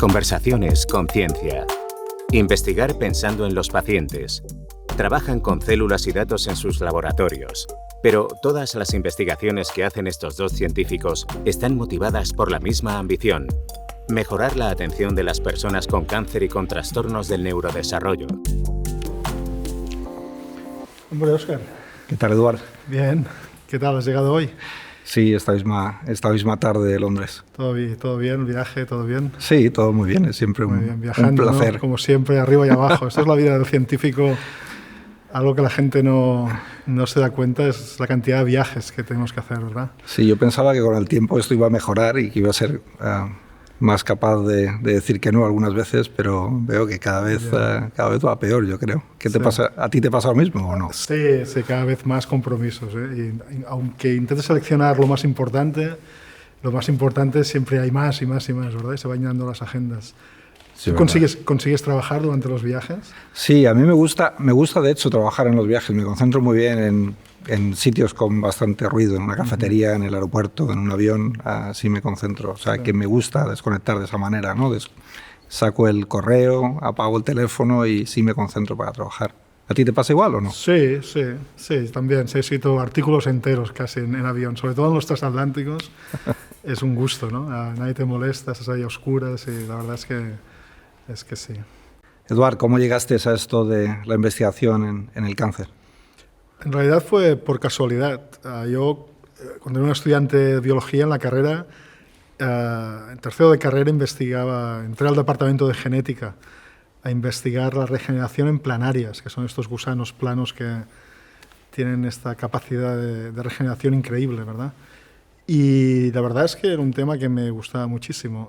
Conversaciones con ciencia. Investigar pensando en los pacientes. Trabajan con células y datos en sus laboratorios. Pero todas las investigaciones que hacen estos dos científicos están motivadas por la misma ambición: mejorar la atención de las personas con cáncer y con trastornos del neurodesarrollo. Hombre, Óscar. ¿Qué tal, Eduard? Bien. ¿Qué tal? ¿Has llegado hoy? Sí, esta misma tarde de Londres. ¿Todo bien? ¿El viaje? ¿Todo bien? Sí, todo muy bien. Es siempre muy un, bien. Viajando, un placer. ¿no? Como siempre, arriba y abajo. Esto es la vida del científico. Algo que la gente no se da cuenta es la cantidad de viajes que tenemos que hacer, ¿verdad? Sí, yo pensaba que con el tiempo esto iba a mejorar y que iba a ser más capaz de decir que no algunas veces, pero veo que cada vez va peor, yo creo. ¿Qué te pasa? ¿A ti te pasa lo mismo o no? Sí, cada vez más compromisos, ¿eh? Y aunque intentes seleccionar lo más importante siempre hay más y más y más, ¿verdad? Y se van llenando las agendas. Sí, ¿Consigues trabajar durante los viajes? Sí, a mí me gusta de hecho trabajar en los viajes. Me concentro muy bien en sitios con bastante ruido, en una cafetería, en el aeropuerto, en un avión, así me concentro. O sea, que me gusta desconectar de esa manera, ¿no? Saco el correo, apago el teléfono y sí me concentro para trabajar. ¿A ti te pasa igual o no? Sí, también. He escrito artículos enteros casi en avión, sobre todo en los transatlánticos. Es un gusto, ¿no? Nadie te molesta, estás ahí a oscuras y la verdad es que sí. Eduard, ¿cómo llegaste a esto de la investigación en el cáncer? En realidad fue por casualidad. Yo, cuando era un estudiante de biología en la carrera, en tercero de carrera entré al departamento de genética a investigar la regeneración en planarias, que son estos gusanos planos que tienen esta capacidad de regeneración increíble, ¿verdad? Y la verdad es que era un tema que me gustaba muchísimo.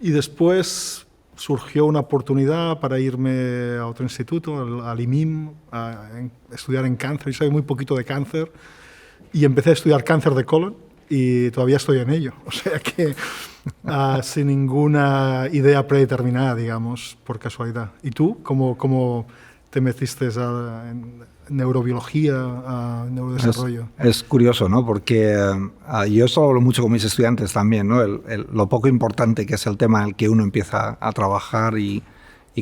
Y después surgió una oportunidad para irme a otro instituto, al IMIM, a estudiar en cáncer. Yo sabía muy poquito de cáncer y empecé a estudiar cáncer de colon y todavía estoy en ello. O sea que sin ninguna idea predeterminada, digamos, por casualidad. ¿Y tú? ¿Cómo te metiste en neurobiología, a neurodesarrollo? Es curioso, ¿no? Porque yo esto hablo mucho con mis estudiantes también, ¿no? Lo poco importante que es el tema en el que uno empieza a trabajar y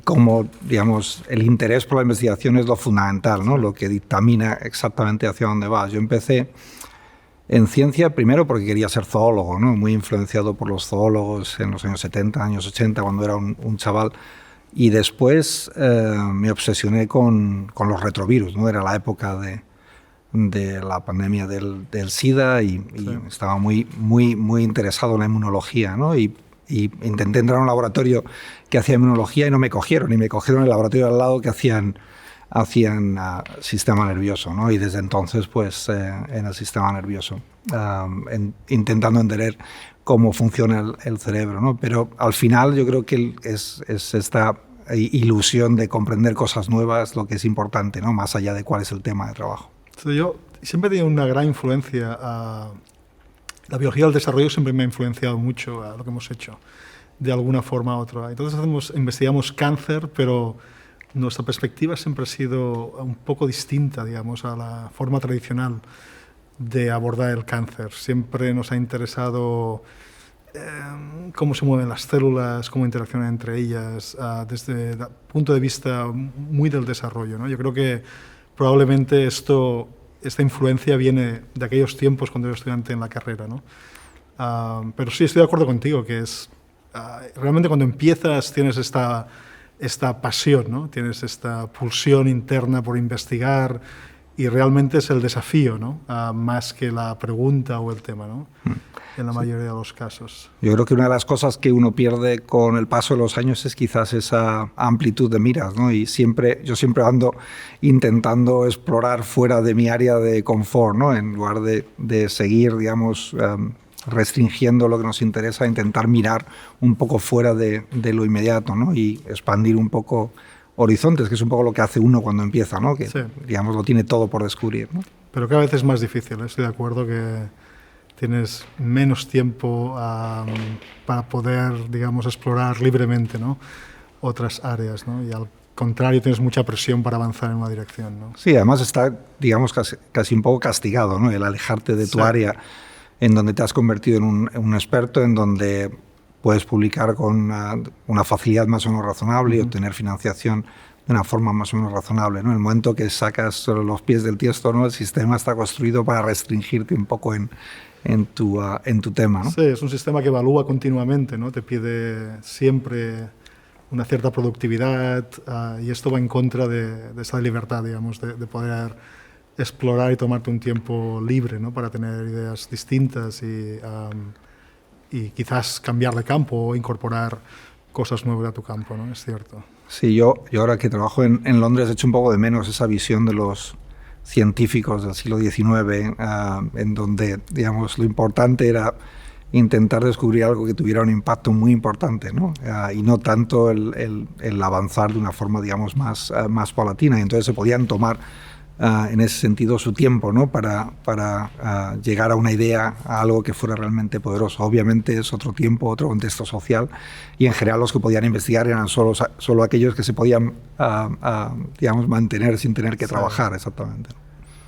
cómo, digamos, el interés por la investigación es lo fundamental, ¿no? Lo que dictamina exactamente hacia dónde vas. Yo empecé en ciencia primero porque quería ser zoólogo, ¿no? Muy influenciado por los zoólogos en los años 70, años 80, cuando era un chaval. Y después me obsesioné con los retrovirus, ¿no? Era la época de la pandemia del SIDA y estaba muy interesado en la inmunología, ¿no? Y intenté entrar a un laboratorio que hacía inmunología y no me cogieron, y me cogieron en el laboratorio al lado que hacían sistema nervioso, ¿no? Y desde entonces, pues, en el sistema nervioso, intentando entender cómo funciona el cerebro, ¿no? Pero al final yo creo que es esta ilusión de comprender cosas nuevas lo que es importante, ¿no? Más allá de cuál es el tema de trabajo. Yo siempre he tenido una gran influencia. La biología del desarrollo siempre me ha influenciado mucho a lo que hemos hecho, de alguna forma u otra. Entonces investigamos cáncer, pero nuestra perspectiva siempre ha sido un poco distinta, digamos, a la forma tradicional de abordar el cáncer. Siempre nos ha interesado cómo se mueven las células, cómo interaccionan entre ellas, desde el punto de vista muy del desarrollo, ¿no? Yo creo que probablemente esta influencia viene de aquellos tiempos cuando era estudiante en la carrera, ¿no? Pero sí estoy de acuerdo contigo, que realmente cuando empiezas tienes esta pasión, ¿no? Tienes esta pulsión interna por investigar y realmente es el desafío, ¿no? Más que la pregunta o el tema, ¿no? En la mayoría de los casos. Yo creo que una de las cosas que uno pierde con el paso de los años es quizás esa amplitud de miras, ¿no? Y yo siempre ando intentando explorar fuera de mi área de confort, ¿no? En lugar de seguir, digamos, restringiendo lo que nos interesa, intentar mirar un poco fuera de lo inmediato, ¿no? Y expandir un poco horizontes, que es un poco lo que hace uno cuando empieza, ¿no? Que, digamos, lo tiene todo por descubrir, ¿no? Pero cada vez es más difícil, ¿eh? Estoy de acuerdo que tienes menos tiempo para poder, digamos, explorar libremente, ¿no? Otras áreas, ¿no? Y al contrario, tienes mucha presión para avanzar en una dirección, ¿no? Sí, además está, digamos, casi un poco castigado, ¿no? El alejarte de tu área en donde te has convertido en un experto, en donde puedes publicar con una facilidad más o menos razonable y obtener financiación de una forma más o menos razonable, ¿no? En el momento que sacas los pies del tiesto, ¿no? El sistema está construido para restringirte un poco en tu tema, ¿no? Sí, es un sistema que evalúa continuamente, ¿no? Te pide siempre una cierta productividad y esto va en contra de esa libertad, digamos, de poder explorar y tomarte un tiempo libre, ¿no? Para tener ideas distintas y quizás cambiar de campo o incorporar cosas nuevas a tu campo, ¿no? Es cierto. Sí, yo ahora que trabajo en Londres echo un poco de menos esa visión de los científicos del siglo XIX, en donde, digamos, lo importante era intentar descubrir algo que tuviera un impacto muy importante, ¿no? Y no tanto el avanzar de una forma, digamos, más paulatina. Y entonces se podían tomar en ese sentido su tiempo, ¿no? Para llegar a una idea, a algo que fuera realmente poderoso. Obviamente es otro tiempo, otro contexto social, y en general los que podían investigar eran solo aquellos que se podían, digamos, mantener sin tener que trabajar, exactamente.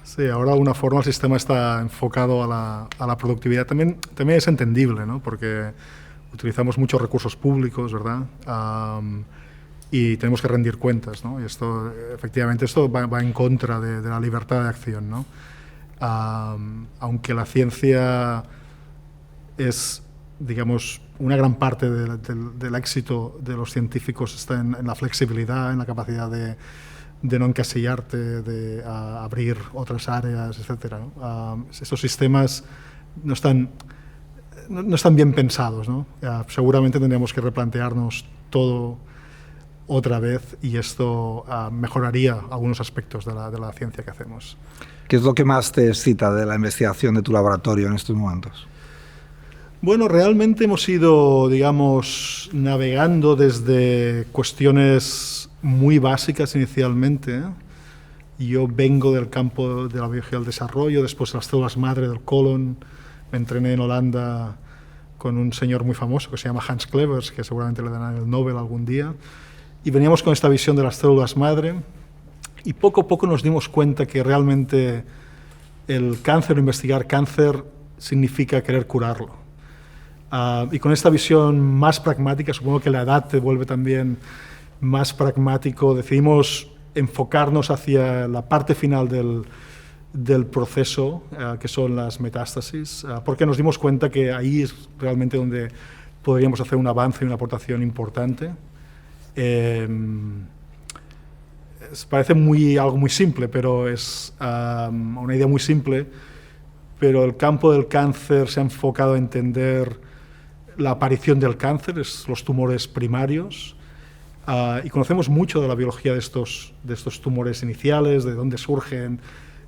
Sí, ahora de alguna forma el sistema está enfocado a la productividad. También es entendible, ¿no? Porque utilizamos muchos recursos públicos, ¿verdad? Y tenemos que rendir cuentas, ¿no? Y esto, efectivamente, esto va en contra de la libertad de acción, ¿no? Aunque la ciencia es, digamos, una gran parte del éxito de los científicos está en la flexibilidad, en la capacidad de no encasillarte, de abrir otras áreas, etcétera, ¿no? Estos sistemas no están bien pensados, ¿no? Seguramente tendríamos que replantearnos todo otra vez y esto mejoraría algunos aspectos de la ciencia que hacemos. ¿Qué es lo que más te excita de la investigación de tu laboratorio en estos momentos? Bueno, realmente hemos ido, digamos, navegando desde cuestiones muy básicas inicialmente. Yo vengo del campo de la biología del desarrollo, después de las células madre del colon. Me entrené en Holanda con un señor muy famoso que se llama Hans Clevers, que seguramente le darán el Nobel algún día. Y veníamos con esta visión de las células madre y poco a poco nos dimos cuenta que realmente el cáncer, investigar cáncer, significa querer curarlo. Y con esta visión más pragmática, supongo que la edad te vuelve también más pragmático, decidimos enfocarnos hacia la parte final del proceso, que son las metástasis, porque nos dimos cuenta que ahí es realmente donde podríamos hacer un avance y una aportación importante. Parece algo muy simple, pero es una idea muy simple, pero el campo del cáncer se ha enfocado a entender la aparición del cáncer, los tumores primarios, y conocemos mucho de la biología de estos tumores iniciales, de dónde surgen,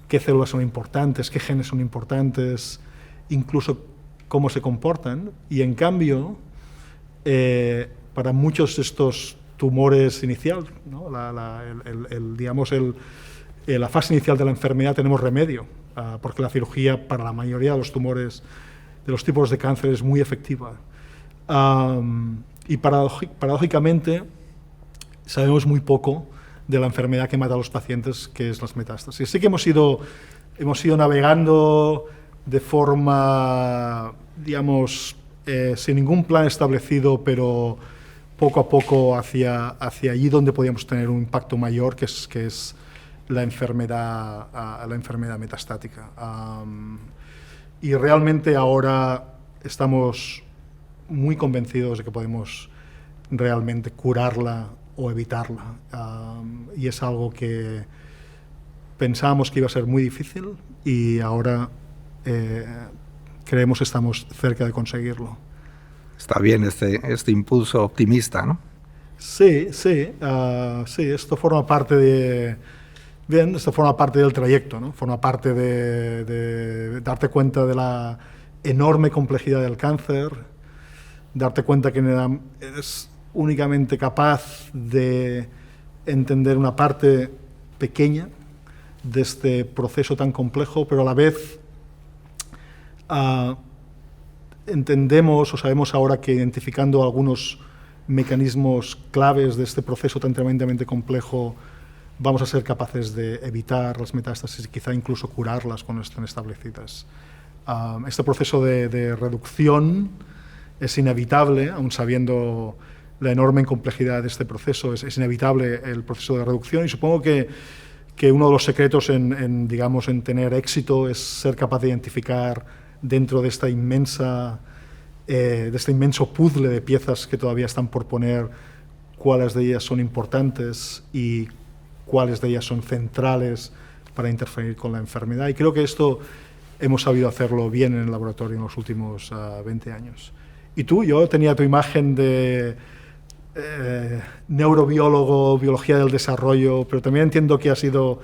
qué células son importantes, qué genes son importantes, incluso cómo se comportan, y en cambio, para muchos de estos tumores iniciales, ¿no? La fase inicial de la enfermedad tenemos remedio, porque la cirugía para la mayoría de los tumores, de los tipos de cáncer, es muy efectiva. Y paradójicamente sabemos muy poco de la enfermedad que mata a los pacientes, que es las metástasis. Así que hemos ido navegando de forma, digamos, sin ningún plan establecido, pero poco a poco hacia allí donde podíamos tener un impacto mayor, que es la enfermedad metastática. Y realmente ahora estamos muy convencidos de que podemos realmente curarla o evitarla. Y es algo que pensábamos que iba a ser muy difícil y ahora creemos que estamos cerca de conseguirlo. Está bien este impulso optimista, ¿no? Sí, esto forma parte esto forma parte del trayecto, ¿no? Forma parte de darte cuenta de la enorme complejidad del cáncer, darte cuenta que eres únicamente capaz de entender una parte pequeña de este proceso tan complejo, pero a la vez entendemos o sabemos ahora que identificando algunos mecanismos claves de este proceso tan tremendamente complejo vamos a ser capaces de evitar las metástasis y quizá incluso curarlas cuando estén establecidas. Este proceso de reducción es inevitable, aun sabiendo la enorme complejidad de este proceso, es inevitable el proceso de reducción, y supongo que uno de los secretos en tener éxito es ser capaz de identificar dentro de este inmenso puzzle de piezas que todavía están por poner, cuáles de ellas son importantes y cuáles de ellas son centrales para interferir con la enfermedad. Y creo que esto hemos sabido hacerlo bien en el laboratorio en los últimos 20 años. Y tú, yo tenía tu imagen de neurobiólogo, biología del desarrollo, pero también entiendo que has ido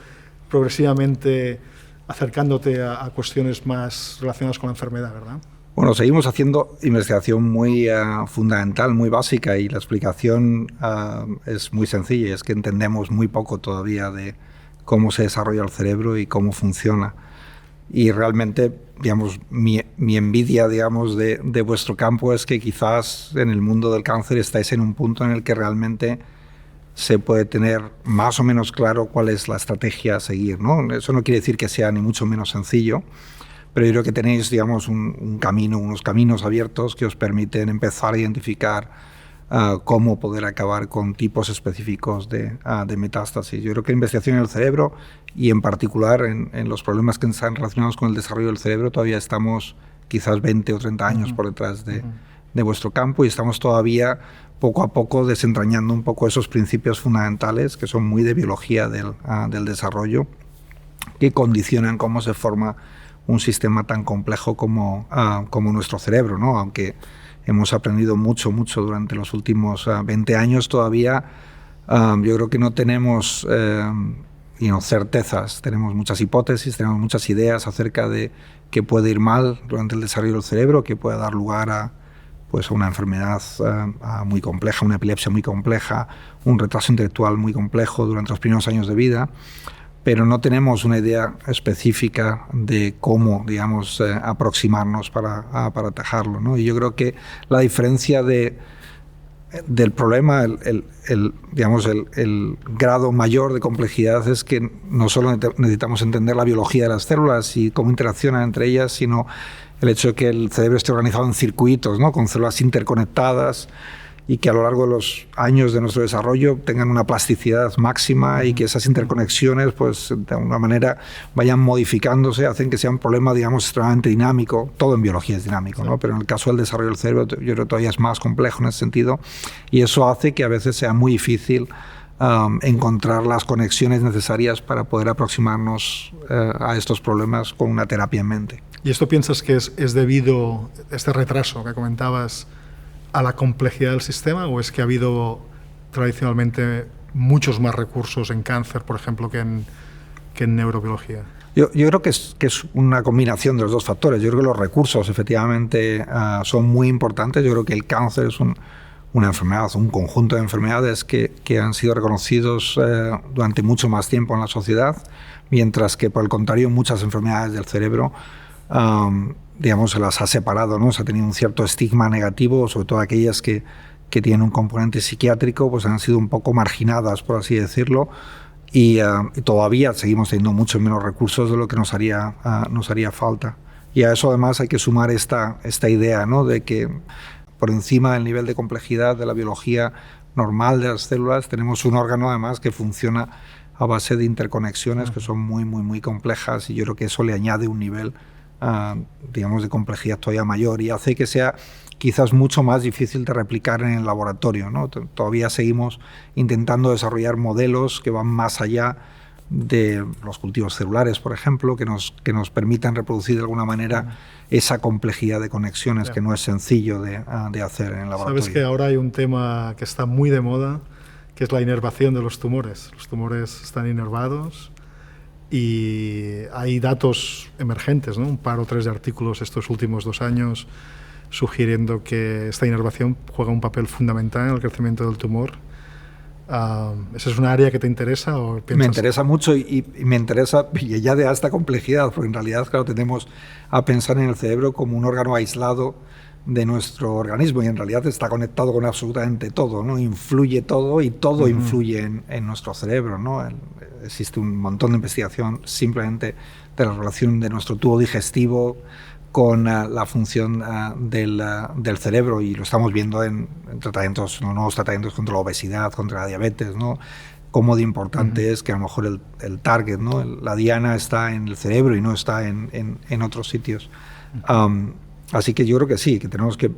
progresivamente acercándote a cuestiones más relacionadas con la enfermedad, ¿verdad? Bueno, seguimos haciendo investigación muy fundamental, muy básica, y la explicación es muy sencilla, es que entendemos muy poco todavía de cómo se desarrolla el cerebro y cómo funciona. Y realmente, digamos, mi envidia, digamos, de vuestro campo es que quizás en el mundo del cáncer estáis en un punto en el que realmente se puede tener más o menos claro cuál es la estrategia a seguir, ¿no? Eso no quiere decir que sea ni mucho menos sencillo, pero yo creo que tenéis, digamos, unos caminos abiertos que os permiten empezar a identificar cómo poder acabar con tipos específicos de metástasis. Yo creo que la investigación en el cerebro, y en particular en los problemas que están relacionados con el desarrollo del cerebro, todavía estamos quizás 20 o 30 años por detrás de vuestro campo, y estamos todavía poco a poco desentrañando un poco esos principios fundamentales que son muy de biología del desarrollo, que condicionan cómo se forma un sistema tan complejo como nuestro cerebro, ¿no? Aunque hemos aprendido mucho durante los últimos 20 años, todavía yo creo que no tenemos certezas. Tenemos muchas hipótesis, tenemos muchas ideas acerca de qué puede ir mal durante el desarrollo del cerebro, que puede dar lugar a una enfermedad muy compleja, una epilepsia muy compleja, un retraso intelectual muy complejo durante los primeros años de vida, pero no tenemos una idea específica de cómo, digamos, aproximarnos para atajarlo, ¿no? Y yo creo que la diferencia del problema, el grado mayor de complejidad, es que no solo necesitamos entender la biología de las células y cómo interaccionan entre ellas, sino el hecho de que el cerebro esté organizado en circuitos, ¿no? Con células interconectadas, y que a lo largo de los años de nuestro desarrollo tengan una plasticidad máxima, y que esas interconexiones, pues, de alguna manera vayan modificándose, hacen que sea un problema, digamos, extremadamente dinámico. Todo en biología es dinámico, ¿no? Pero en el caso del desarrollo del cerebro, yo creo que todavía es más complejo en ese sentido, y eso hace que a veces sea muy difícil encontrar las conexiones necesarias para poder aproximarnos a estos problemas con una terapia en mente. ¿Y esto piensas que es debido a este retraso que comentabas a la complejidad del sistema, o es que ha habido tradicionalmente muchos más recursos en cáncer, por ejemplo, que en neurobiología? Yo creo que es una combinación de los dos factores. Yo creo que los recursos efectivamente son muy importantes. Yo creo que el cáncer es una enfermedad, un conjunto de enfermedades que han sido reconocidos durante mucho más tiempo en la sociedad, mientras que, por el contrario, muchas enfermedades del cerebro digamos, se las ha separado, ¿no? Se ha tenido un cierto estigma negativo, sobre todo aquellas que tienen un componente psiquiátrico, pues han sido un poco marginadas, por así decirlo, y todavía seguimos teniendo mucho menos recursos de lo que nos haría falta. Y a eso además hay que sumar esta idea, ¿no? De que por encima del nivel de complejidad de la biología normal de las células tenemos un órgano además que funciona a base de interconexiones que son muy complejas, y yo creo que eso le añade un nivel digamos, de complejidad todavía mayor, y hace que sea quizás mucho más difícil de replicar en el laboratorio, ¿no? Todavía seguimos intentando desarrollar modelos que van más allá de los cultivos celulares, por ejemplo, que nos permitan reproducir de alguna manera esa complejidad de conexiones que no es sencillo de hacer en el laboratorio. Sabes que ahora hay un tema que está muy de moda, que es la inervación de los tumores. Los tumores están inervados, y hay datos emergentes, ¿no? Un par o tres de artículos estos últimos 2 años sugiriendo que esta inervación juega un papel fundamental en el crecimiento del tumor. ¿Esa es un área que te interesa? ¿O piensas? Me interesa mucho, y me interesa ya de esta complejidad, porque en realidad, claro, tenemos a pensar en el cerebro como un órgano aislado de nuestro organismo, y en realidad está conectado con absolutamente todo, ¿no? Influye todo, y todo influye en nuestro cerebro, ¿no? Existe un montón de investigación simplemente de la relación de nuestro tubo digestivo con la función del cerebro, y lo estamos viendo en tratamientos, nuevos tratamientos contra la obesidad, contra la diabetes, ¿no? Cómo de importante es que a lo mejor el target, ¿no? La diana está en el cerebro y no está en otros sitios. Así que yo creo que sí, que tenemos que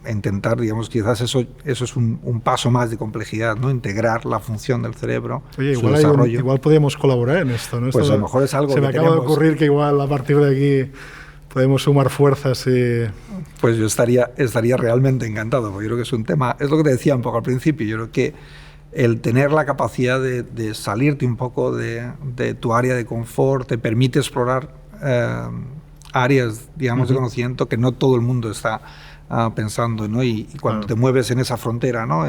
intentar, digamos, quizás eso es un paso más de complejidad, ¿no? Integrar la función del cerebro, oye, su desarrollo. igual podríamos colaborar en esto, ¿no? Pues esto a lo mejor es algo se que me acaba de ocurrir que igual a partir de aquí podemos sumar fuerzas y... Pues yo estaría realmente encantado, porque yo creo que es un tema, es lo que te decía un poco al principio, yo creo que el tener la capacidad de salirte un poco de tu área de confort te permite explorar áreas, digamos, de conocimiento que no todo el mundo está pensando, ¿no? Y cuando te mueves en esa frontera, ¿no?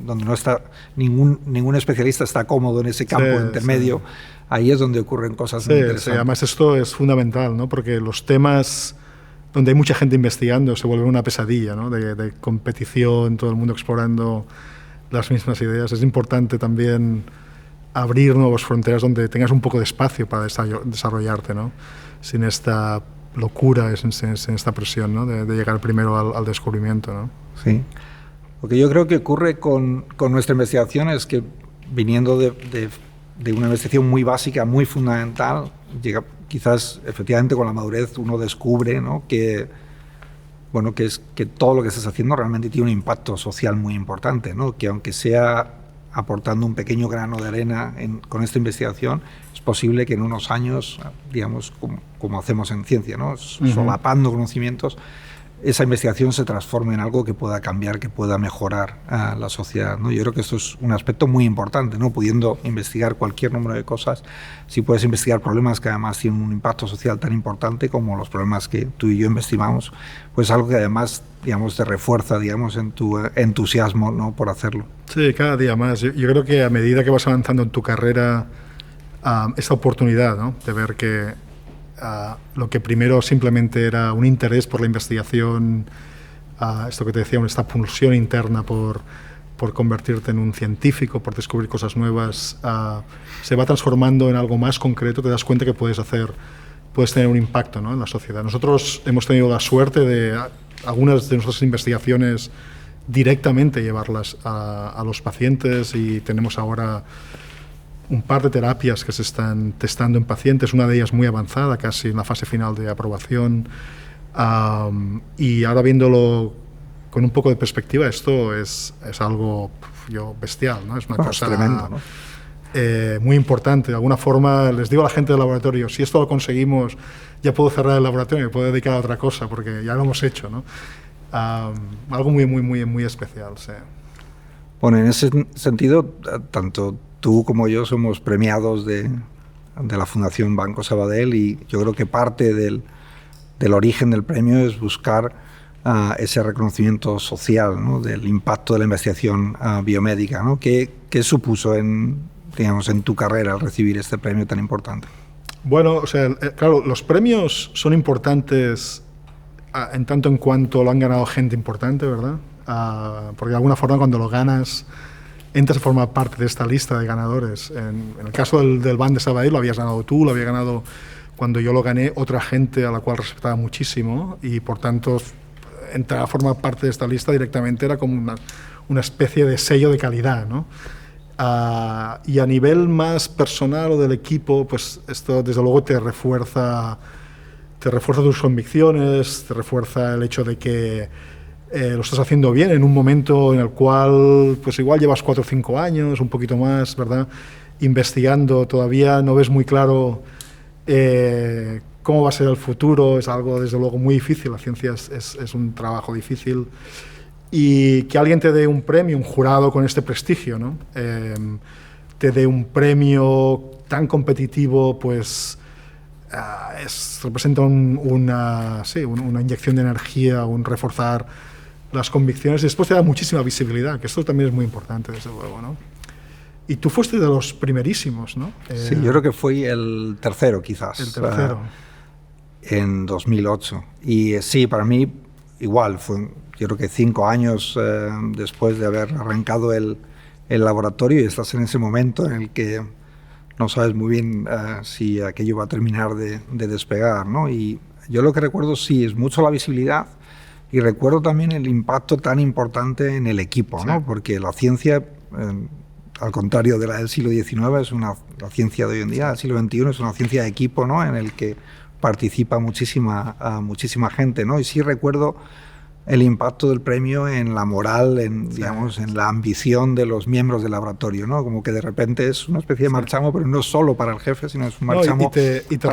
Donde no está ningún especialista está cómodo en ese campo intermedio, ahí es donde ocurren cosas muy interesantes. Sí, además esto es fundamental, ¿no? Porque los temas donde hay mucha gente investigando se vuelven una pesadilla, ¿no? De competición, todo el mundo explorando las mismas ideas. Es importante también abrir nuevas fronteras donde tengas un poco de espacio para desarrollarte, ¿no? Sin esta locura, sin esta presión, ¿no? de llegar primero al descubrimiento, ¿no? Sí. Lo que yo creo que ocurre con nuestra investigación es que, viniendo de una investigación muy básica, muy fundamental, quizás efectivamente con la madurez uno descubre, ¿no? que todo lo que estás haciendo realmente tiene un impacto social muy importante, ¿no? Que aunque sea aportando un pequeño grano de arena con esta investigación, es posible que en unos años, digamos, como hacemos en ciencia, ¿no? Solapando conocimientos, esa investigación se transforme en algo que pueda cambiar, que pueda mejorar a la sociedad, ¿no? Yo creo que esto es un aspecto muy importante, ¿no? Pudiendo investigar cualquier número de cosas, si puedes investigar problemas que además tienen un impacto social tan importante como los problemas que tú y yo investigamos, pues algo que además, digamos, te refuerza, digamos, en tu entusiasmo, ¿no? Por hacerlo. Sí, cada día más. Yo creo que a medida que vas avanzando en tu carrera, esta oportunidad, ¿no? De ver que lo que primero simplemente era un interés por la investigación, esto que te decía, esta pulsión interna por convertirte en un científico, por descubrir cosas nuevas, se va transformando en algo más concreto. Te das cuenta que puedes tener un impacto, ¿no? En la sociedad. Nosotros hemos tenido la suerte de algunas de nuestras investigaciones directamente llevarlas a los pacientes, y tenemos ahora un par de terapias que se están testando en pacientes, una de ellas muy avanzada, casi en la fase final de aprobación, y ahora viéndolo con un poco de perspectiva, esto es algo bestial, ¿no? Es una cosa tremendo, ¿no? Muy importante. De alguna forma les digo a la gente del laboratorio, si esto lo conseguimos, ya puedo cerrar el laboratorio y me puedo dedicar a otra cosa, porque ya lo hemos hecho, ¿no? Algo muy, muy, muy, muy especial, sí. Bueno, en ese sentido, tanto tú como yo somos premiados de la Fundación Banco Sabadell, y yo creo que parte del origen del premio es buscar ese reconocimiento social, ¿no? Del impacto de la investigación biomédica, ¿no? ¿Qué supuso en tu carrera al recibir este premio tan importante? Bueno, o sea, claro, los premios son importantes en tanto en cuanto lo han ganado gente importante, ¿verdad? Porque de alguna forma cuando lo ganas entras a formar parte de esta lista de ganadores. En el caso del BAN de Sabadell lo habías ganado tú, lo había ganado cuando yo lo gané otra gente a la cual respetaba muchísimo, y por tanto entrar a formar parte de esta lista directamente era como una especie de sello de calidad, ¿no? Y a nivel más personal o del equipo, pues esto desde luego te refuerza tus convicciones, te refuerza el hecho de que lo estás haciendo bien en un momento en el cual pues igual llevas 4 o 5 años, un poquito más, ¿verdad? Investigando, todavía no ves muy claro cómo va a ser el futuro, es algo desde luego muy difícil, la ciencia es un trabajo difícil, y que alguien te dé un premio, un jurado con este prestigio, ¿no? Te dé un premio tan competitivo, pues representa una inyección de energía, un reforzar las convicciones, y después te da muchísima visibilidad, que esto también es muy importante, desde luego, ¿no? Y tú fuiste de los primerísimos, ¿no? Sí, yo creo que fui el tercero, quizás. El tercero. En 2008. Y sí, para mí, igual, yo creo que 5 años después de haber arrancado el laboratorio, y estás en ese momento en el que no sabes muy bien si aquello va a terminar de despegar, ¿no? Y yo lo que recuerdo sí es mucho la visibilidad y recuerdo también el impacto tan importante en el equipo, sí. ¿no? Porque la ciencia, al contrario de la del siglo XIX, la ciencia de hoy en día, del siglo XXI, es una ciencia de equipo, ¿no? En el que participa muchísima gente, ¿no? Y sí recuerdo el impacto del premio en la moral, digamos, en la ambición de los miembros del laboratorio, ¿no? Como que de repente es una especie de marchamo, pero no solo para el jefe, sino es un marchamo para la investigación. Y te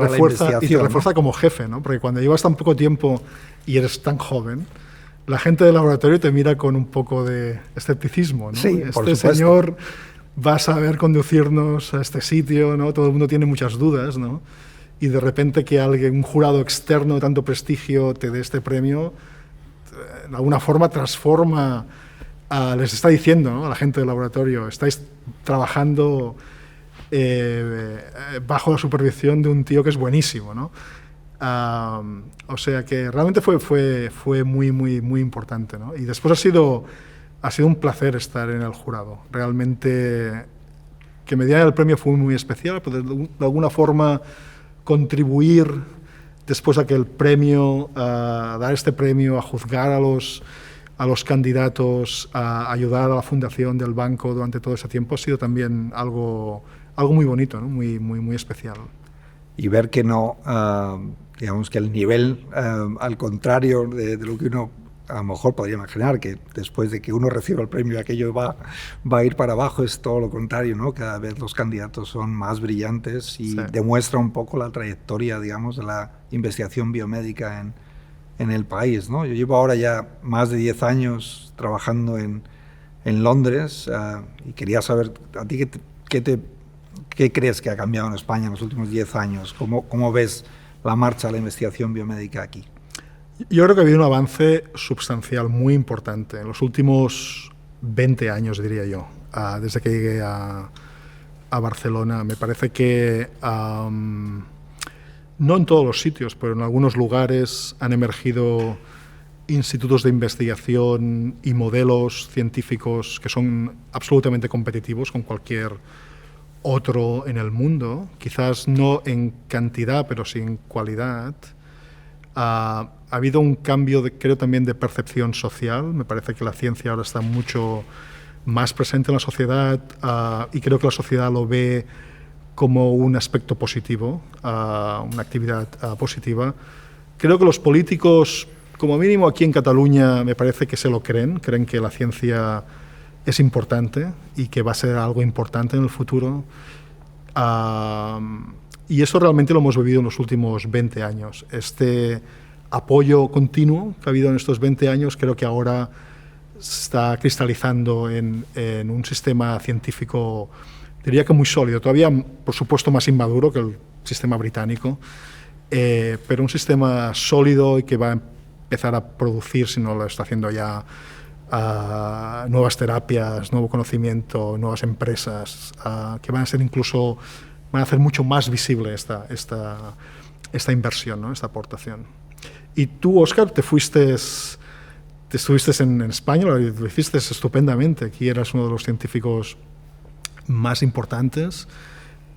refuerza, ¿no? Como jefe, ¿no? Porque cuando llevas tan poco tiempo y eres tan joven, la gente del laboratorio te mira con un poco de escepticismo, ¿no? Sí, por este supuesto. señor va a saber conducirnos a este sitio, ¿no? Todo el mundo tiene muchas dudas, ¿no? Y de repente que un jurado externo de tanto prestigio te dé este premio, de alguna forma transforma, les está diciendo, ¿no? A la gente del laboratorio, estáis trabajando bajo la supervisión de un tío que es buenísimo, ¿no? O sea que realmente fue muy importante, ¿no? Y después ha sido un placer estar en el jurado. Realmente que me dieran el premio fue muy especial, pero de alguna forma contribuir después a que el premio, a dar este premio, a juzgar a los candidatos, a ayudar a la fundación del banco durante todo ese tiempo, ha sido también algo muy bonito, ¿no? Muy especial. Y ver que no, digamos que el nivel, al contrario de lo que uno a lo mejor podría imaginar, que después de que uno reciba el premio aquello va a ir para abajo, es todo lo contrario, ¿no? Cada vez los candidatos son más brillantes y demuestra un poco la trayectoria, digamos, de la investigación biomédica en el país, ¿no? Yo llevo ahora ya más de 10 años trabajando en Londres y quería saber, ¿a ti qué crees que ha cambiado en España en los últimos 10 años? ¿Cómo ves la marcha de la investigación biomédica aquí? Yo creo que ha habido un avance sustancial muy importante en los últimos 20 años, diría yo, desde que llegué a Barcelona. Me parece que no en todos los sitios, pero en algunos lugares han emergido institutos de investigación y modelos científicos que son absolutamente competitivos con cualquier otro en el mundo, quizás no en cantidad, pero sí en cualidad. Ha habido un cambio, creo, también de percepción social. Me parece que la ciencia ahora está mucho más presente en la sociedad y creo que la sociedad lo ve como un aspecto positivo, una actividad positiva. Creo que los políticos, como mínimo aquí en Cataluña, me parece que se lo creen que la ciencia es importante y que va a ser algo importante en el futuro. Y eso realmente lo hemos vivido en los últimos 20 años. Este apoyo continuo que ha habido en estos 20 años creo que ahora está cristalizando en un sistema científico, diría que muy sólido, todavía por supuesto más inmaduro que el sistema británico, pero un sistema sólido y que va a empezar a producir, si no lo está haciendo ya, nuevas terapias, nuevo conocimiento, nuevas empresas, que van a ser incluso, van a hacer mucho más visible esta inversión, ¿no? Esta aportación. Y tú, Óscar, estuviste en España, lo hiciste estupendamente, aquí eras uno de los científicos más importantes,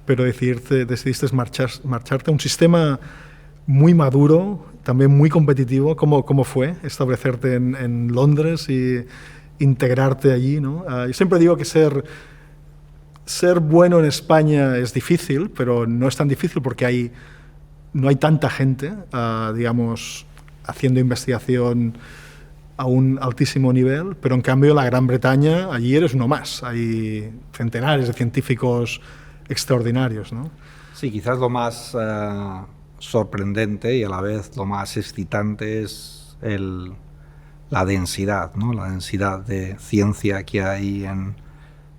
pero decidiste marcharte a un sistema muy maduro, también muy competitivo. ¿Cómo fue establecerte en Londres y integrarte allí, ¿no? Yo siempre digo que ser bueno en España es difícil, pero no es tan difícil porque no hay tanta gente, digamos, haciendo investigación a un altísimo nivel, pero en cambio en la Gran Bretaña allí eres uno más, hay centenares de científicos extraordinarios, ¿no? Sí, quizás lo más sorprendente y a la vez lo más excitante es la densidad, ¿no? La densidad de ciencia que hay en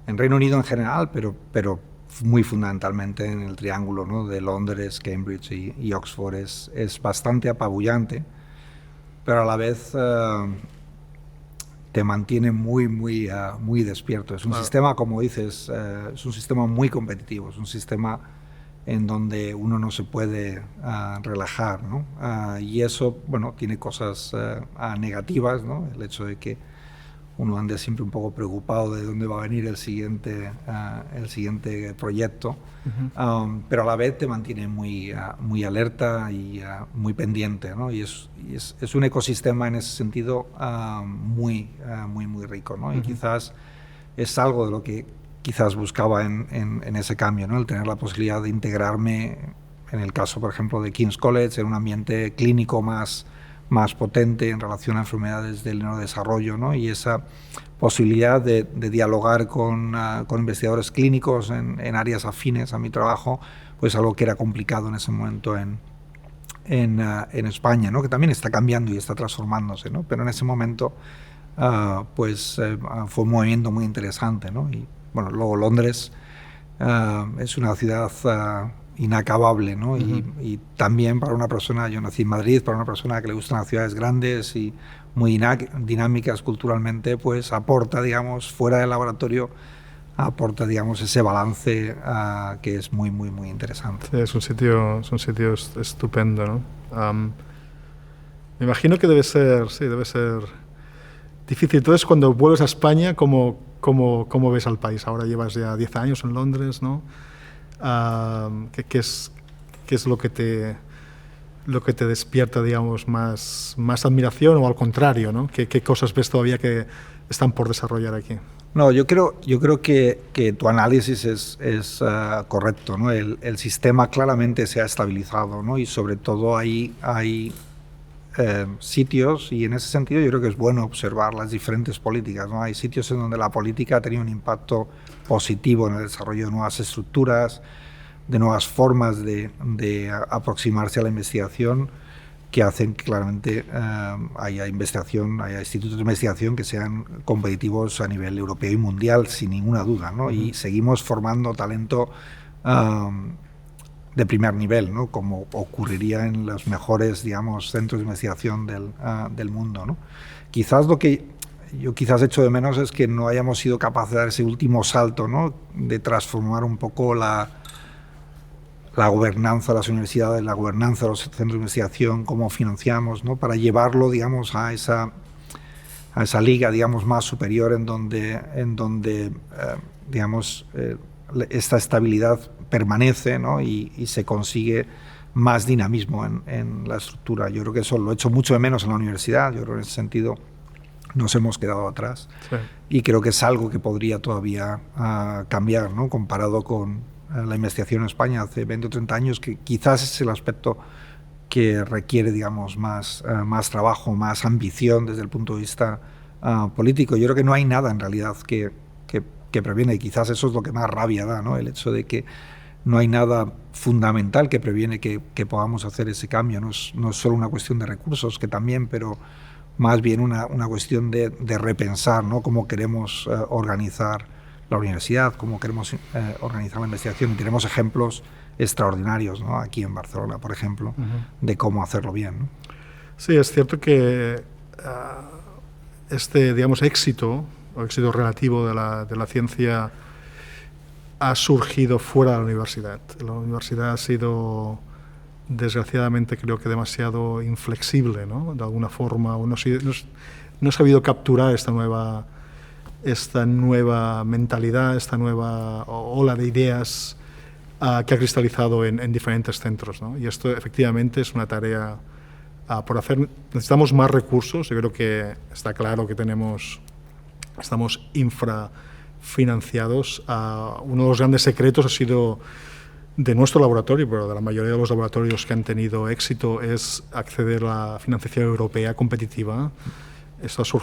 Reino Unido en general, pero muy fundamentalmente en el triángulo, ¿no? De Londres, Cambridge y Oxford es bastante apabullante, pero a la vez te mantiene muy despierto. Es un sistema, como dices, es un sistema muy competitivo, es un sistema en donde uno no se puede relajar, ¿no? Y eso, bueno, tiene cosas negativas, ¿no? El hecho de que uno anda siempre un poco preocupado de dónde va a venir el siguiente proyecto, pero a la vez te mantiene muy alerta y muy pendiente, ¿no? Y es un ecosistema en ese sentido muy rico, ¿no? Y quizás es algo de lo que quizás buscaba en ese cambio, ¿no? El tener la posibilidad de integrarme, en el caso, por ejemplo, de King's College, en un ambiente clínico más potente en relación a enfermedades del neurodesarrollo, ¿no? Y esa posibilidad de dialogar con investigadores clínicos en áreas afines a mi trabajo, pues algo que era complicado en ese momento en España, ¿no? Que también está cambiando y está transformándose, ¿no? Pero en ese momento fue un movimiento muy interesante, ¿no? Y bueno, luego Londres es una ciudad inacabable, ¿no? Y también para una persona, yo nací en Madrid, para una persona que le gustan las ciudades grandes y muy dinámicas culturalmente, pues aporta, digamos, fuera del laboratorio, aporta, digamos, ese balance que es muy interesante. Sí, es un sitio estupendo, ¿no? Me imagino que debe ser difícil. Entonces, cuando vuelves a España, ¿cómo ves al país? Ahora llevas ya 10 años en Londres, ¿no? ¿Qué es lo que te despierta, digamos, más admiración, o al contrario, ¿no? ¿Qué cosas ves todavía que están por desarrollar aquí? No, yo creo que tu análisis es correcto, ¿no? El sistema claramente se ha estabilizado, ¿no? Y sobre todo hay sitios, y en ese sentido yo creo que es bueno observar las diferentes políticas, ¿no? Hay sitios en donde la política ha tenido un impacto positivo en el desarrollo de nuevas estructuras, de nuevas formas de aproximarse a la investigación, que hacen que claramente haya institutos de investigación que sean competitivos a nivel europeo y mundial, sin ninguna duda, ¿no? Y seguimos formando talento de primer nivel, ¿no? Como ocurriría en los mejores, digamos, centros de investigación del mundo, ¿no? Quizás lo que yo echo de menos es que no hayamos sido capaces de dar ese último salto, ¿no? De transformar un poco la gobernanza de las universidades, la gobernanza de los centros de investigación, cómo financiamos, ¿no? Para llevarlo, digamos, a esa liga, digamos, más superior en donde digamos, esta estabilidad permanece, ¿no? Y se consigue más dinamismo en la estructura. Yo creo que eso lo he hecho mucho de menos en la universidad. Yo creo que en ese sentido nos hemos quedado atrás. Sí. Y creo que es algo que podría todavía cambiar, ¿no? Comparado con la investigación en España hace 20 o 30 años, que quizás es el aspecto que requiere, digamos, más trabajo, más ambición desde el punto de vista político. Yo creo que no hay nada en realidad que previene, y quizás eso es lo que más rabia da, ¿no? El hecho de que no hay nada fundamental que previene que podamos hacer ese cambio. No es solo una cuestión de recursos, que también, pero más bien una cuestión de repensar, ¿no? Cómo queremos organizar la universidad, cómo queremos organizar la investigación. Y tenemos ejemplos extraordinarios, ¿no? Aquí en Barcelona, por ejemplo, de cómo hacerlo bien, ¿no? Sí, es cierto que digamos, éxito relativo de la ciencia ha surgido fuera de la universidad. La universidad ha sido, desgraciadamente, creo que demasiado inflexible, ¿no? De alguna forma, o no ha sabido capturar esta nueva mentalidad, esta nueva ola de ideas que ha cristalizado en diferentes centros, ¿no? Y esto efectivamente es una tarea por hacer. Necesitamos más recursos. Yo creo que está claro que estamos infrafinanciados. Uno de los grandes secretos ha sido de nuestro laboratorio, pero de la mayoría de los laboratorios que han tenido éxito, es acceder a la financiación europea competitiva. Esto es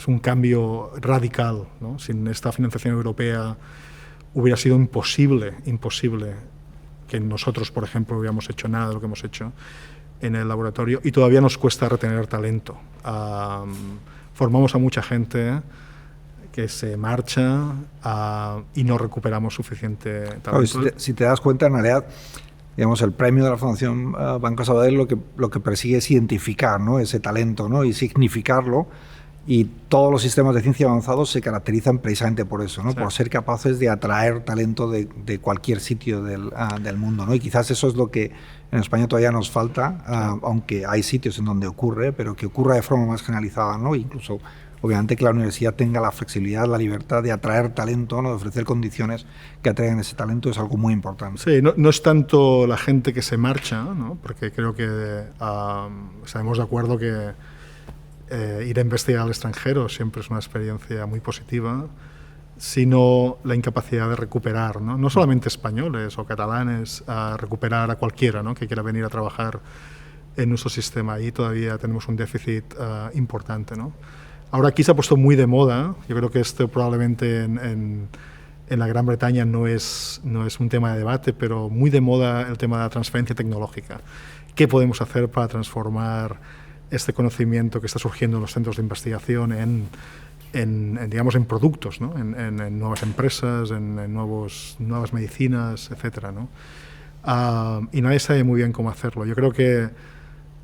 un cambio radical, ¿no? Sin esta financiación europea hubiera sido imposible que nosotros, por ejemplo, hubiéramos hecho nada de lo que hemos hecho en el laboratorio, y todavía nos cuesta retener talento. Formamos a mucha gente que se marcha y no recuperamos suficiente talento. Si te das cuenta, en realidad, digamos, el premio de la Fundación Banco Sabadell lo que persigue es identificar, ¿no? Ese talento, ¿no? Y significarlo, y todos los sistemas de ciencia avanzados se caracterizan precisamente por eso, ¿no? Sí. Por ser capaces de atraer talento de cualquier sitio del mundo, ¿no? Y quizás eso es lo que en España todavía nos falta, aunque hay sitios en donde ocurre, pero que ocurra de forma más generalizada, ¿no? Incluso obviamente que la universidad tenga la flexibilidad, la libertad de atraer talento, ¿no? De ofrecer condiciones que atraigan ese talento, es algo muy importante. Sí, no es tanto la gente que se marcha, ¿no? Porque creo que estaremos de acuerdo que ir a investigar al extranjero siempre es una experiencia muy positiva, sino la incapacidad de recuperar, no solamente españoles o catalanes, a recuperar a cualquiera, ¿no? Que quiera venir a trabajar en nuestro sistema. Ahí todavía tenemos un déficit importante, ¿no? Ahora aquí se ha puesto muy de moda, yo creo que esto probablemente en la Gran Bretaña no es un tema de debate, pero muy de moda el tema de la transferencia tecnológica. ¿Qué podemos hacer para transformar este conocimiento que está surgiendo en los centros de investigación digamos, en productos, ¿no? en nuevas empresas, en nuevas medicinas, etcétera, ¿no? Y nadie sabe muy bien cómo hacerlo. Yo creo que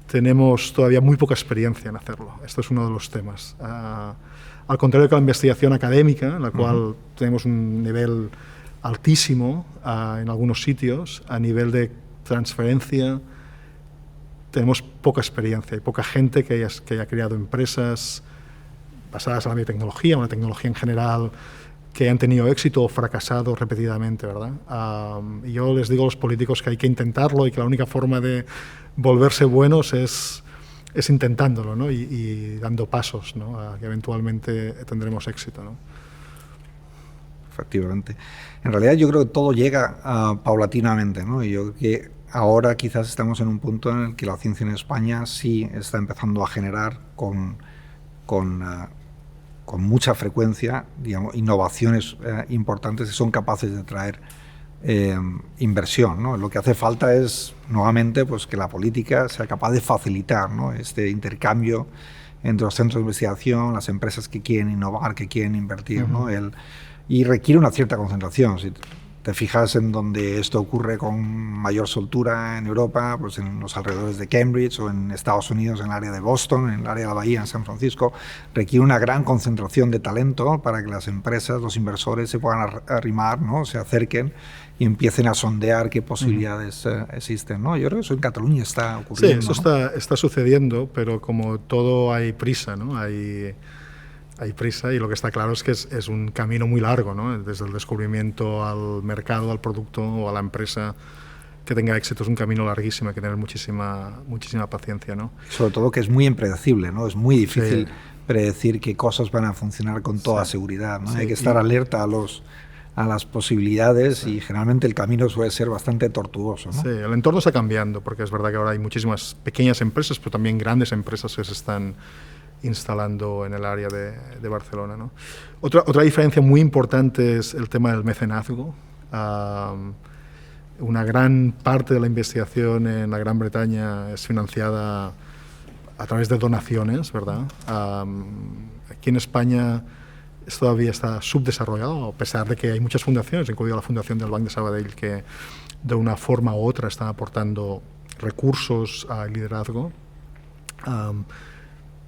tenemos todavía muy poca experiencia en hacerlo. Esto es uno de los temas. Al contrario que la investigación académica, en la cual tenemos un nivel altísimo en algunos sitios, a nivel de transferencia tenemos poca experiencia y poca gente que haya creado empresas basadas en la biotecnología, una tecnología en general, que hayan tenido éxito o fracasado repetidamente, ¿verdad? Y yo les digo a los políticos que hay que intentarlo y que la única forma de volverse buenos es intentándolo, ¿no? y dando pasos, ¿no? A que eventualmente tendremos éxito, ¿no? Efectivamente. En realidad yo creo que todo llega paulatinamente, ¿no? Y yo creo que ahora quizás estamos en un punto en el que la ciencia en España sí está empezando a generar con mucha frecuencia, digamos, innovaciones importantes que son capaces de traer inversión, ¿no? Lo que hace falta es, nuevamente, pues, que la política sea capaz de facilitar, ¿no? Este intercambio entre los centros de investigación, las empresas que quieren innovar, que quieren invertir, ¿no? Y requiere una cierta concentración. Si te fijas en donde esto ocurre con mayor soltura en Europa, pues en los alrededores de Cambridge, o en Estados Unidos, en el área de Boston, en el área de la Bahía, en San Francisco, requiere una gran concentración de talento para que las empresas, los inversores se puedan arrimar, ¿no? Se acerquen y empiecen a sondear qué posibilidades existen, ¿no? Yo creo que eso en Cataluña está ocurriendo. Sí, eso está sucediendo, pero como todo hay prisa, ¿no? Hay prisa, y lo que está claro es que es un camino muy largo, ¿no? Desde el descubrimiento al mercado, al producto o a la empresa que tenga éxito, es un camino larguísimo, hay que tener muchísima paciencia, ¿no? Sobre todo que es muy impredecible, ¿no? Es muy difícil predecir qué cosas van a funcionar con toda seguridad, ¿no? Hay que estar alerta a las posibilidades, y generalmente el camino suele ser bastante tortuoso, ¿no? Sí, el entorno está cambiando, porque es verdad que ahora hay muchísimas pequeñas empresas, pero también grandes empresas que se están instalando en el área de Barcelona, ¿no? Otra diferencia muy importante es el tema del mecenazgo. Una gran parte de la investigación en la Gran Bretaña es financiada a través de donaciones, ¿verdad? Aquí en España esto todavía está subdesarrollado, a pesar de que hay muchas fundaciones, incluida la Fundación del Banc de Sabadell, que de una forma u otra están aportando recursos al liderazgo.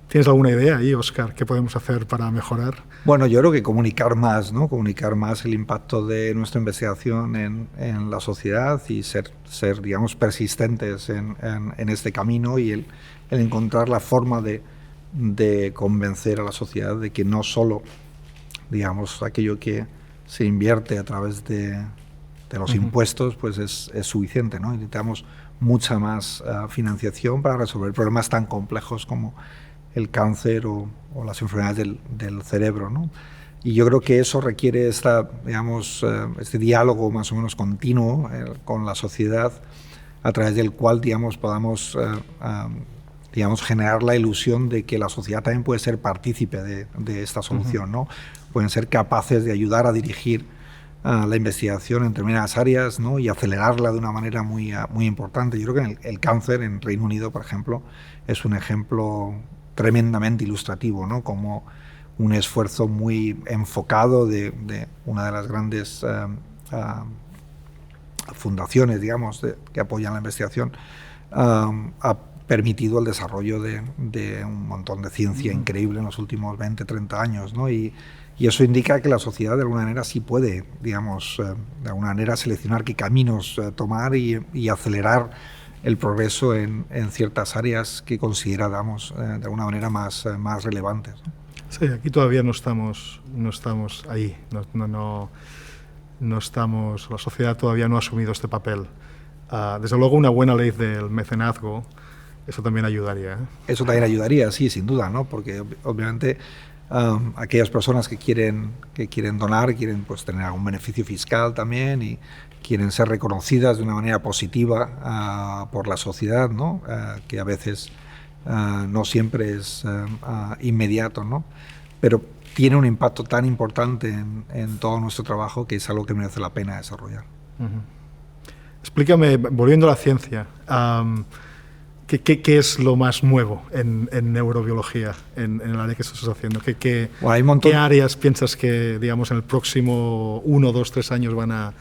¿Tienes alguna idea ahí, Óscar, qué podemos hacer para mejorar? Bueno, yo creo que comunicar más, ¿no? Comunicar más el impacto de nuestra investigación en la sociedad, y ser digamos, persistentes en este camino, y el encontrar la forma de convencer a la sociedad de que no solo, digamos, aquello que se invierte a través de los impuestos, pues es suficiente, ¿no? Necesitamos mucha más financiación para resolver problemas tan complejos como el cáncer o las enfermedades del cerebro, ¿no? Y yo creo que eso requiere este diálogo más o menos continuo con la sociedad, a través del cual, digamos, podamos generar la ilusión de que la sociedad también puede ser partícipe de esta solución, ¿no? Pueden ser capaces de ayudar a dirigir la investigación en determinadas áreas, ¿no? Y acelerarla de una manera muy importante. Yo creo que el cáncer en Reino Unido, por ejemplo, es un ejemplo tremendamente ilustrativo, ¿no? Como un esfuerzo muy enfocado de una de las grandes fundaciones, digamos, que apoyan la investigación, ha permitido el desarrollo de un montón de ciencia increíble en los últimos 20, 30 años, ¿no? Y eso indica que la sociedad de alguna manera sí puede, digamos, de alguna manera seleccionar qué caminos tomar y acelerar el progreso en ciertas áreas que consideramos de alguna manera más relevantes, ¿no? Sí, aquí todavía no estamos ahí, no estamos, la sociedad todavía no ha asumido este papel. Desde luego una buena ley del mecenazgo, eso también ayudaría. Eso también ayudaría, sí, sin duda, ¿no? Porque obviamente aquellas personas que quieren donar, quieren pues tener algún beneficio fiscal también y quieren ser reconocidas de una manera positiva por la sociedad, ¿no? Que a veces no siempre es inmediato, ¿no? Pero tiene un impacto tan importante en todo nuestro trabajo que es algo que merece la pena desarrollar. Explícame, volviendo a la ciencia, ¿qué es lo más nuevo en neurobiología, en el área que estás haciendo? ¿Qué áreas piensas que, digamos, en el próximo 1, 2, 3 años van a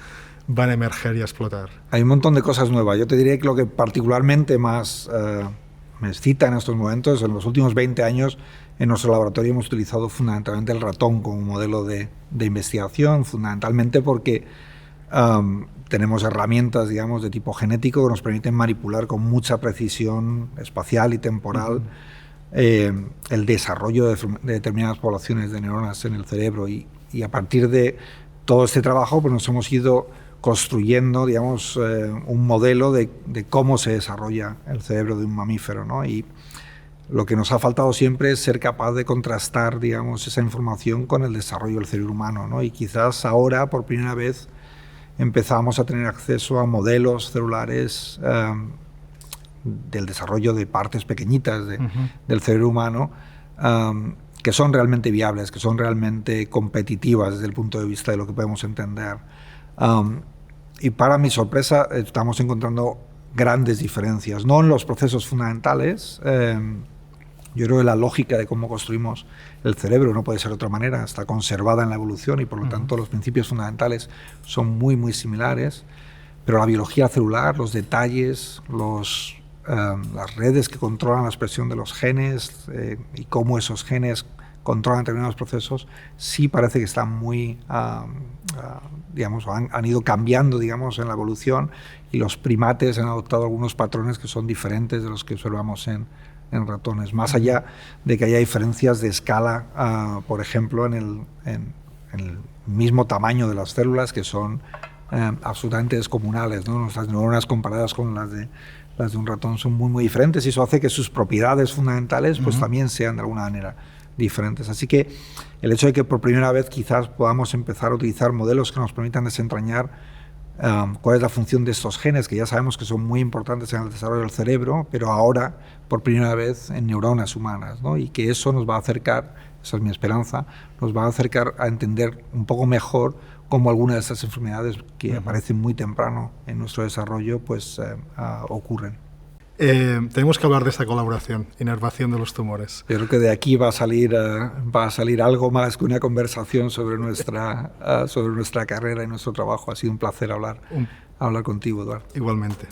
emerger y a explotar? Hay un montón de cosas nuevas. Yo te diría que lo que particularmente más me excita en estos momentos, en los últimos 20 años, en nuestro laboratorio hemos utilizado fundamentalmente el ratón como modelo de investigación, fundamentalmente porque tenemos herramientas, digamos, de tipo genético que nos permiten manipular con mucha precisión espacial y temporal el desarrollo de determinadas poblaciones de neuronas en el cerebro y a partir de todo este trabajo pues nos hemos ido construyendo, digamos, un modelo de cómo se desarrolla el cerebro de un mamífero, ¿no? Y lo que nos ha faltado siempre es ser capaz de contrastar, digamos, esa información con el desarrollo del cerebro humano, ¿no? Y quizás ahora, por primera vez, empezamos a tener acceso a modelos celulares del desarrollo de partes pequeñitas del cerebro humano que son realmente viables, que son realmente competitivas desde el punto de vista de lo que podemos entender. Y para mi sorpresa estamos encontrando grandes diferencias, no en los procesos fundamentales. Yo creo que la lógica de cómo construimos el cerebro no puede ser de otra manera, está conservada en la evolución y por lo tanto los principios fundamentales son muy, muy similares, pero la biología celular, los detalles, las redes que controlan la expresión de los genes y cómo esos genes controlan determinados procesos, sí parece que están muy, digamos, han ido cambiando, digamos, en la evolución y los primates han adoptado algunos patrones que son diferentes de los que observamos en ratones, más allá de que haya diferencias de escala, por ejemplo, en el mismo tamaño de las células, que son absolutamente descomunales, ¿no? Nuestras neuronas comparadas con las de un ratón son muy, muy diferentes y eso hace que sus propiedades fundamentales pues, también sean de alguna manera diferentes. Así que el hecho de que por primera vez quizás podamos empezar a utilizar modelos que nos permitan desentrañar cuál es la función de estos genes, que ya sabemos que son muy importantes en el desarrollo del cerebro, pero ahora, por primera vez, en neuronas humanas, ¿no? Y que eso nos va a acercar, esa es mi esperanza, nos va a acercar a entender un poco mejor cómo algunas de estas enfermedades que aparecen muy temprano en nuestro desarrollo, pues ocurren. Tenemos que hablar de esta colaboración, inervación de los tumores. Yo creo que de aquí va a salir algo más que una conversación sobre nuestra carrera y nuestro trabajo. Ha sido un placer hablar contigo, Eduardo. Igualmente.